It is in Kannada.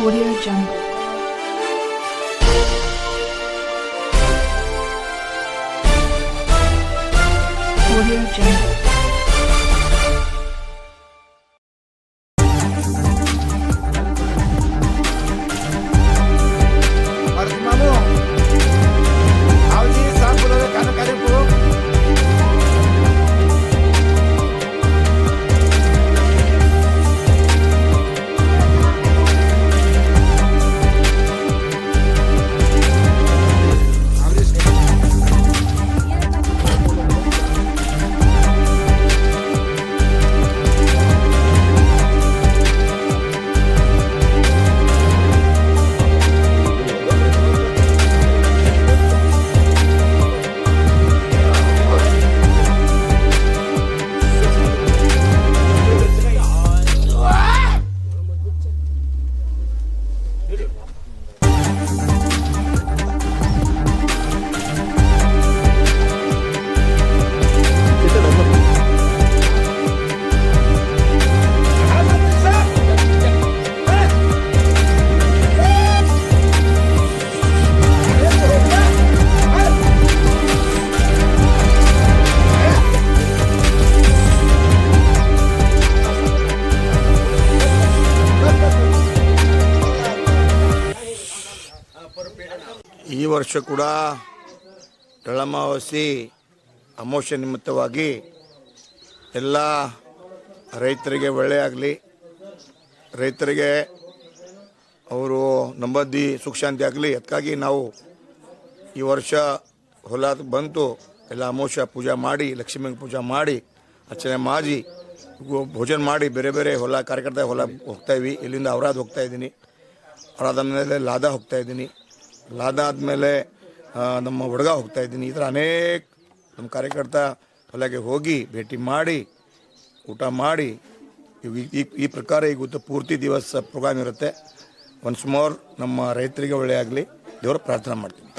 Audio Jungle. Audio Jungle. ಈ ವರ್ಷ ಕೂಡ ಎಳ್ಳಮಾವಾಸ್ಯೆ ಅಮಾವಾಸ್ಯೆ ನಿಮಿತ್ತವಾಗಿ ಎಲ್ಲ ರೈತರಿಗೆ ಒಳ್ಳೆಯಾಗಲಿ, ರೈತರಿಗೆ ಅವರು ನೆಮ್ಮದಿ ಸುಖ ಶಾಂತಿ ಆಗಲಿ. ಅದಕ್ಕಾಗಿ ನಾವು ಈ ವರ್ಷ ಹೊಲ ಬಂತು ಎಲ್ಲ ಅಮಾವಾಸ್ಯೆ ಪೂಜೆ ಮಾಡಿ, ಲಕ್ಷ್ಮೀ ಪೂಜೆ ಮಾಡಿ, ಅರ್ಚನೆ ಮಾಡಿ, ಭೋಜನ ಮಾಡಿ ಬೇರೆ ಬೇರೆ ಹೊಲ ಕಾರ್ಯಕರ್ತ ಹೊಲ ಹೋಗ್ತಾಯಿವಿ. ಇಲ್ಲಿಂದ ಔರಾದ್ ಹೋಗ್ತಾಯಿದ್ದೀನಿ, ಔರಾದ ಮೇಲೆ ಲಾದಾ ಹೋಗ್ತಾಯಿದ್ದೀನಿ, ಲಾದ ಆದಮೇಲೆ ನಮ್ಮ ಹುಡುಗ ಹೋಗ್ತಾಯಿದ್ದೀನಿ. ಈ ಥರ ಅನೇಕ ನಮ್ಮ ಕಾರ್ಯಕರ್ತ ಹೊಲಗೆ ಹೋಗಿ ಭೇಟಿ ಮಾಡಿ ಊಟ ಮಾಡಿ ಈ ಪ್ರಕಾರ ಇವತ್ತು ಪೂರ್ತಿ ದಿವಸ ಪ್ರೋಗ್ರಾಮ್ ಇರುತ್ತೆ. ಒನ್ಸ್ ಮೋರ್ ನಮ್ಮ ರೈತರಿಗೆ ಒಳ್ಳೆಯಾಗಲಿ, ದೇವರ ಪ್ರಾರ್ಥನೆ ಮಾಡ್ತೀನಿ.